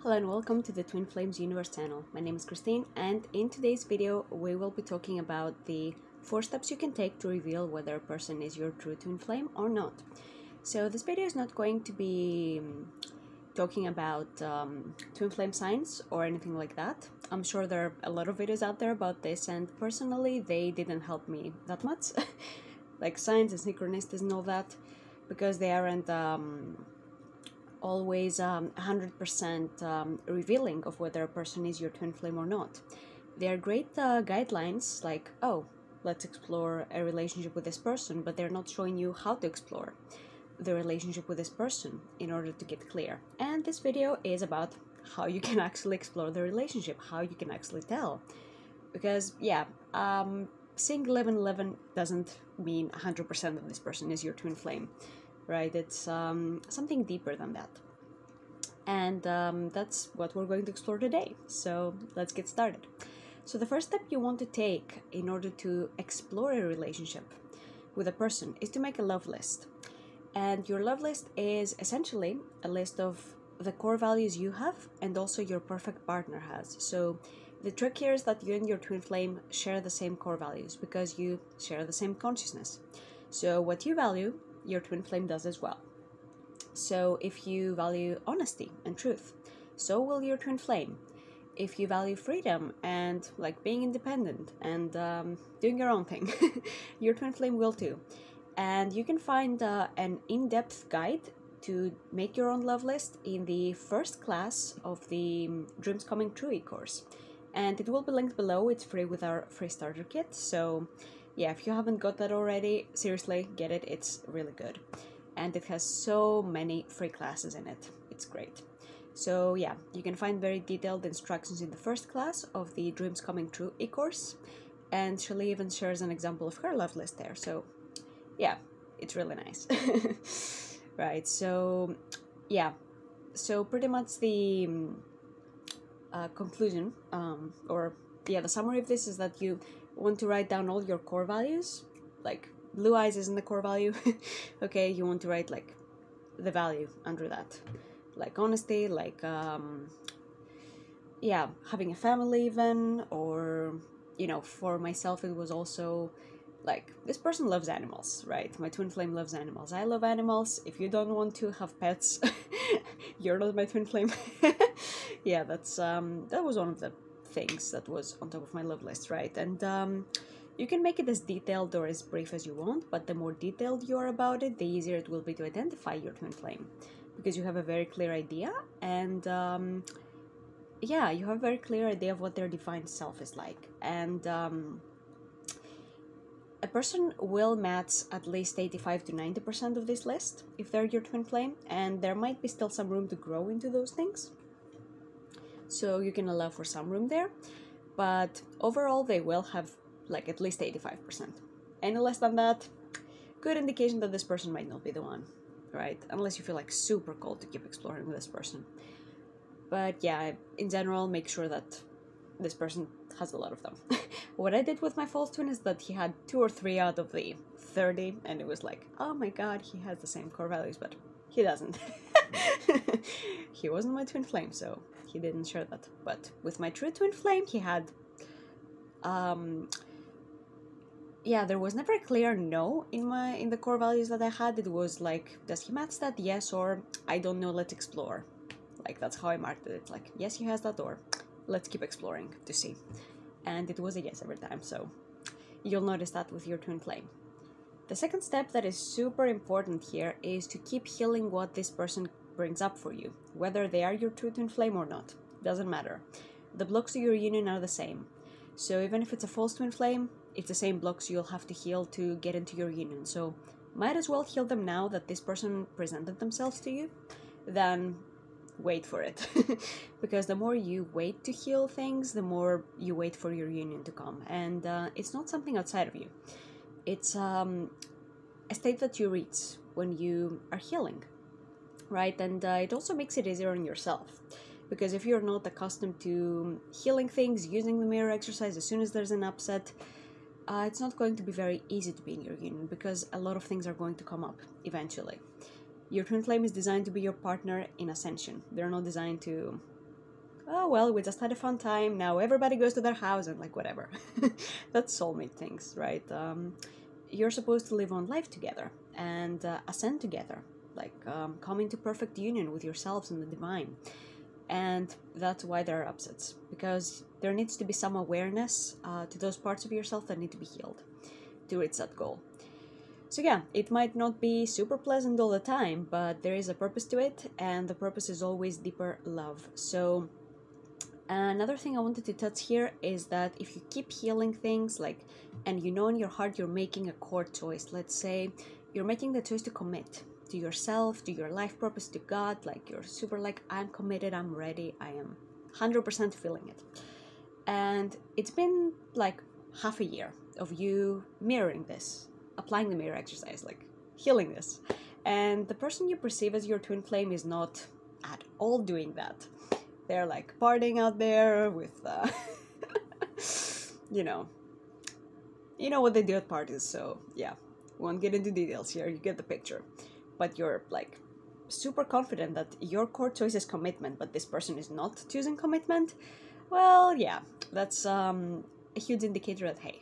Hello and welcome to the Twin Flames Universe channel. My name is Christine, and in today's video we will be talking about the 4 steps you can take to reveal whether a person is your true twin flame or not. So this video is not going to be talking about twin flame signs or anything like that. I'm sure there are a lot of videos out there about this, and personally they didn't help me that much. Like signs and synchronicities and all that, because they aren't always 100% revealing of whether a person is your twin flame or not. They are great guidelines, like, oh, let's explore a relationship with this person, but they're not showing you how to explore the relationship with this person in order to get clear. And this video is about how you can actually explore the relationship, how you can actually tell. Because, yeah, seeing 1111 doesn't mean 100% that this person is your twin flame. Right, it's something deeper than that, and that's what we're going to explore today. So let's get started. So the first step you want to take in order to explore a relationship with a person is to make a love list. And your love list is essentially a list of the core values you have and also your perfect partner has. So the trick here is that you and your twin flame share the same core values because you share the same consciousness. So what you value, your twin flame does as well. So if you value honesty and truth, so will your twin flame. If you value freedom and like being independent and doing your own thing, your twin flame will too. And you can find an in-depth guide to make your own love list in the first class of the Dreams Coming True e-course. And it will be linked below. It's free with our free starter kit. So yeah, if you haven't got that already, seriously, get it. It's really good. And it has so many free classes in it. It's great. So yeah, you can find very detailed instructions in the first class of the Dreams Coming True e-course. And Shirley even shares an example of her love list there. So yeah, it's really nice. Right, so yeah. So pretty much the conclusion, the summary of this is that you want to write down all your core values. Like blue eyes isn't the core value. Okay, you want to write like the value under that, like honesty, like having a family even, or for myself it was also like, this person loves animals, right? My twin flame loves animals. I love animals. If you don't want to have pets, you're not my twin flame. Yeah, that's that was one of the things that was on top of my love list, right? And you can make it as detailed or as brief as you want, but the more detailed you are about it, the easier it will be to identify your twin flame, because you have a very clear idea, and you have a very clear idea of what their defined self is like. And a person will match at least 85 to 90% of this list if they're your twin flame, and there might be still some room to grow into those things. So you can allow for some room there, but overall they will have like at least 85%. Any less than that, good indication that this person might not be the one, right? Unless you feel like super cold to keep exploring with this person. But yeah, in general, make sure that this person has a lot of them. What I did with my false twin is that he had 2 or 3 out of the 30, and it was like, oh my god, he has the same core values, but he doesn't. He wasn't my twin flame, so he didn't share that. But with my true twin flame, he had there was never a clear no in the core values that I had. It was like, does he match that? Yes, or I don't know, let's explore. Like, that's how I marked it. It's like, yes, he has that, or let's keep exploring to see. And it was a yes every time, so you'll notice that with your twin flame. The second step that is super important here is to keep healing what this person brings up for you, whether they are your true twin flame or not. Doesn't matter. The blocks to your union are the same. So even if it's a false twin flame, it's the same blocks you'll have to heal to get into your union. So might as well heal them now that this person presented themselves to you, than wait for it. Because the more you wait to heal things, the more you wait for your union to come. And it's not something outside of you. It's a state that you reach when you are healing, right? And it also makes it easier on yourself. Because if you're not accustomed to healing things, using the mirror exercise as soon as there's an upset, it's not going to be very easy to be in your union, because a lot of things are going to come up eventually. Your twin flame is designed to be your partner in ascension. They're not designed to oh well, we just had a fun time, now everybody goes to their house and like whatever. That's soulmate things, right? You're supposed to live on life together and ascend together, like come into perfect union with yourselves and the divine. And that's why there are upsets, because there needs to be some awareness to those parts of yourself that need to be healed to reach that goal. So yeah, it might not be super pleasant all the time, but there is a purpose to it, and the purpose is always deeper love. So another thing I wanted to touch here is that if you keep healing things, like, and you know in your heart you're making a core choice, let's say you're making the choice to commit to yourself, to your life purpose, to God, like you're super like, I'm committed, I'm ready, I am 100% feeling it. And it's been like half a year of you mirroring this, applying the mirror exercise, like healing this. And the person you perceive as your twin flame is not at all doing that. They're like partying out there with, you know what they do at parties. So yeah, won't get into details here, you get the picture. But you're like super confident that your core choice is commitment, but this person is not choosing commitment. Well, yeah, that's a huge indicator that, hey,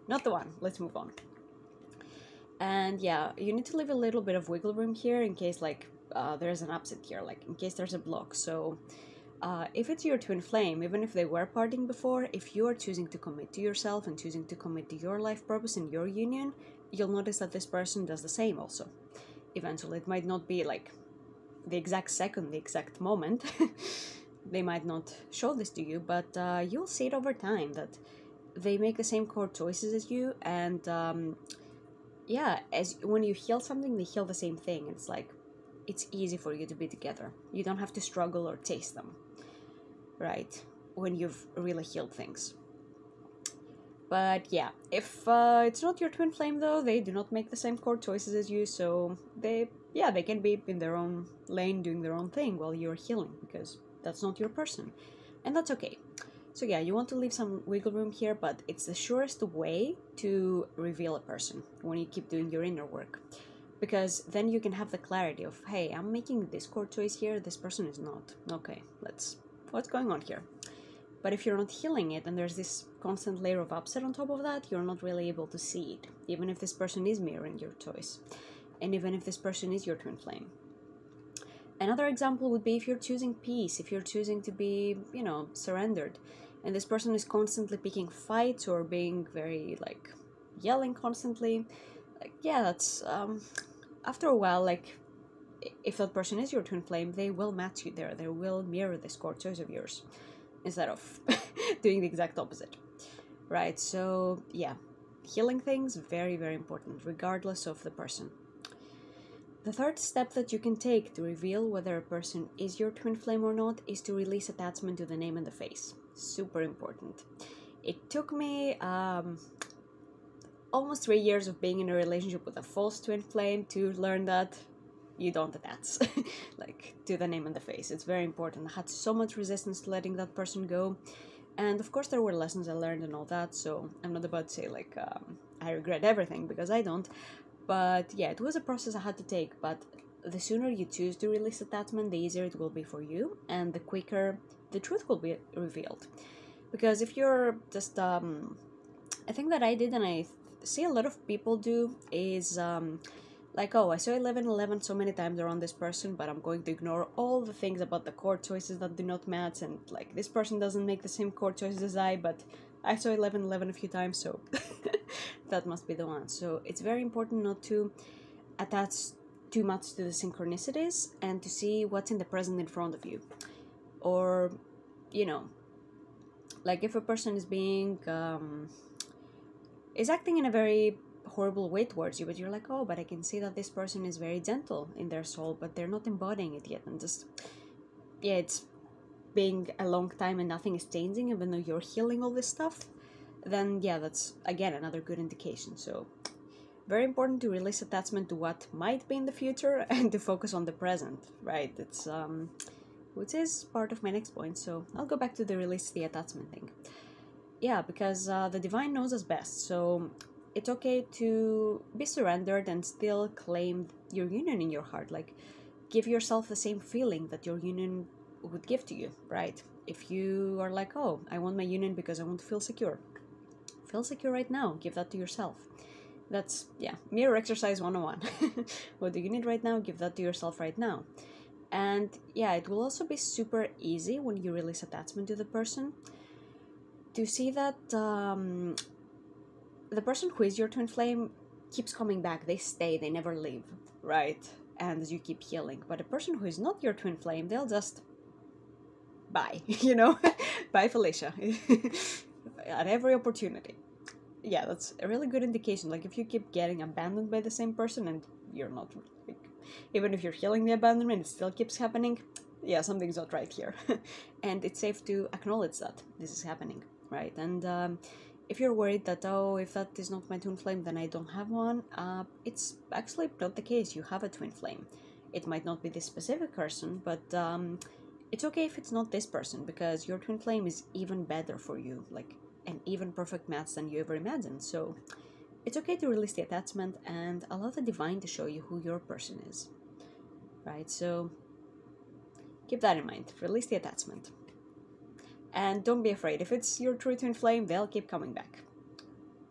not the one, let's move on. And yeah, you need to leave a little bit of wiggle room here in case like there's an upset here, like in case there's a block. So if it's your twin flame, even if they were partying before, if you are choosing to commit to yourself and choosing to commit to your life purpose and your union, you'll notice that this person does the same also. Eventually, it might not be like the exact second, the exact moment. They might not show this to you, but you'll see it over time that they make the same core choices as you. And yeah, as when you heal something, they heal the same thing. It's like, it's easy for you to be together. You don't have to struggle or chase them, right? When you've really healed things. But yeah, if it's not your twin flame though, they do not make the same core choices as you, so they can be in their own lane doing their own thing while you're healing, because that's not your person. And that's okay. So yeah, you want to leave some wiggle room here, but it's the surest way to reveal a person when you keep doing your inner work. Because then you can have the clarity of, hey, I'm making this core choice here, this person is not. Okay, what's going on here? But if you're not healing it and there's this constant layer of upset on top of that, you're not really able to see it, even if this person is mirroring your choice, and even if this person is your twin flame. Another example would be if you're choosing peace, if you're choosing to be, surrendered, and this person is constantly picking fights or being very, like, yelling constantly. Like, yeah, that's, after a while, like, if that person is your twin flame, they will match you there. They will mirror this core choice of yours instead of doing the exact opposite, right? So, yeah, healing things, very, very important, regardless of the person. The third step that you can take to reveal whether a person is your twin flame or not is to release attachment to the name and the face. Super important. It took me almost 3 years of being in a relationship with a false twin flame to learn that you don't attach like to the name and the face. It's very important. I had so much resistance to letting that person go, and of course there were lessons I learned and all that, so I'm not about to say like I regret everything, because I don't. But yeah, it was a process I had to take. But the sooner you choose to release attachment, the easier it will be for you, and the quicker the truth will be revealed. Because if you're just a thing that I did, and I see a lot of people do, is like, oh, I saw 1111 so many times around this person, but I'm going to ignore all the things about the core choices that do not match, and like this person doesn't make the same core choices as I, but I saw 1111 a few times, so that must be the one. So it's very important not to attach too much to the synchronicities and to see what's in the present in front of you. Or, like if a person is being is acting in a very horrible way towards you, but you're like, oh, but I can see that this person is very gentle in their soul, but they're not embodying it yet, and just, yeah, it's being a long time and nothing is changing even though you're healing all this stuff, then yeah, that's again another good indication. So very important to release attachment to what might be in the future and to focus on the present, right? It's which is part of my next point, so I'll go back to the release the attachment thing. Yeah, because the divine knows us best, so it's okay to be surrendered and still claim your union in your heart. Like, give yourself the same feeling that your union would give to you, right? If you are like, oh, I want my union because I want to feel secure. Feel secure right now. Give that to yourself. That's, yeah, mirror exercise 101. What do you need right now? Give that to yourself right now. And yeah, it will also be super easy when you release attachment to the person to see that the person who is your twin flame keeps coming back. They stay, they never leave, right? And as you keep healing. But a person who is not your twin flame, they'll just bye, you know? Bye, Felicia. At every opportunity. Yeah, that's a really good indication. Like, if you keep getting abandoned by the same person and you're not, like, even if you're healing the abandonment, it still keeps happening, yeah, something's not right here. And it's safe to acknowledge that this is happening, right? And if you're worried that, oh, if that is not my twin flame, then I don't have one, it's actually not the case. You have a twin flame. It might not be this specific person, but it's okay if it's not this person, because your twin flame is even better for you, like an even perfect match than you ever imagined. So it's okay to release the attachment and allow the divine to show you who your person is, right? So keep that in mind. Release the attachment. And don't be afraid. If it's your true twin flame, they'll keep coming back.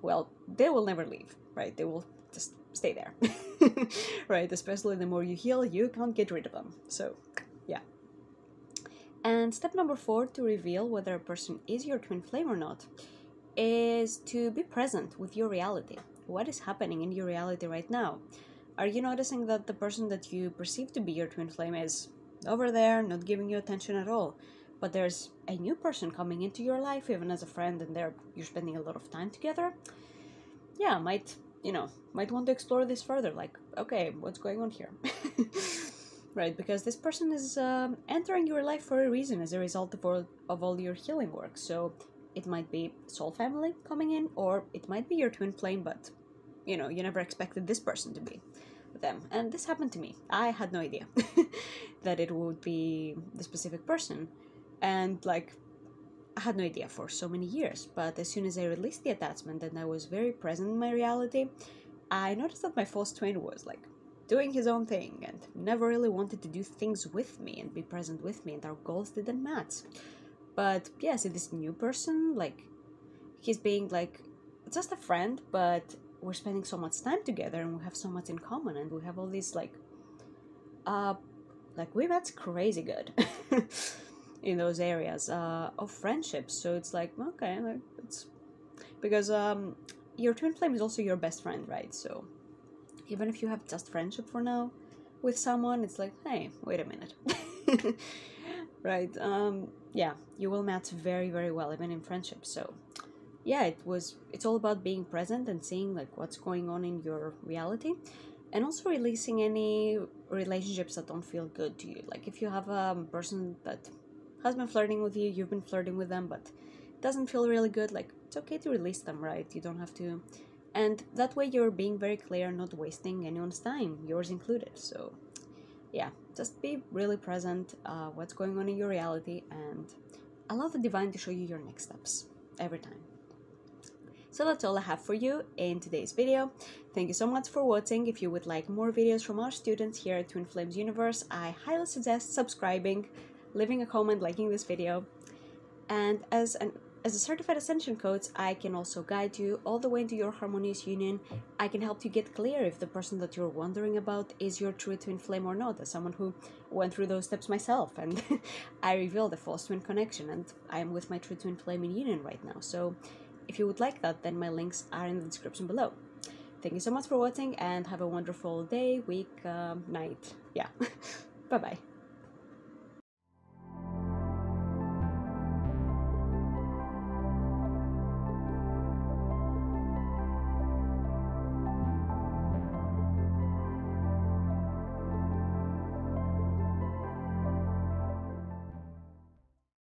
Well, they will never leave, right? They will just stay there, right? Especially the more you heal, you can't get rid of them. So, yeah. And step number 4 to reveal whether a person is your twin flame or not is to be present with your reality. What is happening in your reality right now? Are you noticing that the person that you perceive to be your twin flame is over there, not giving you attention at all? But there's a new person coming into your life, even as a friend, and you're spending a lot of time together. Yeah, might want to explore this further. Like, okay, what's going on here? Right, because this person is entering your life for a reason as a result of all your healing work. So it might be soul family coming in, or it might be your twin flame, but you never expected this person to be them. And this happened to me. I had no idea that it would be the specific person. And like, I had no idea for so many years. But as soon as I released the attachment and I was very present in my reality, I noticed that my false twin was like doing his own thing and never really wanted to do things with me and be present with me, and our goals didn't match. But yeah, so this new person, like, he's being like just a friend, but we're spending so much time together and we have so much in common, and we have all these like we match crazy good in those areas of friendships. So it's like, okay, like, it's because your twin flame is also your best friend, right? So even if you have just friendship for now with someone, it's like, hey, wait a minute. Right? Yeah, you will match very, very well, even in friendship. So yeah, it's all about being present and seeing like what's going on in your reality, and also releasing any relationships that don't feel good to you. Like, if you have a person that has been flirting with you, you've been flirting with them, but it doesn't feel really good, like, it's okay to release them, right? You don't have to. And that way you're being very clear, not wasting anyone's time, yours included. So yeah, just be really present, what's going on in your reality, and allow the divine to show you your next steps every time. So that's all I have for you in today's video. Thank you so much for watching. If you would like more videos from our students here at Twin Flames Universe, I highly suggest subscribing, leaving a comment, liking this video. And as a certified ascension coach, I can also guide you all the way into your harmonious union. I can help you get clear if the person that you're wondering about is your true twin flame or not, as someone who went through those steps myself, and I revealed a false twin connection, and I am with my true twin flame in union right now. So if you would like that, then my links are in the description below. Thank you so much for watching, and have a wonderful day, week, night. Yeah. Bye-bye.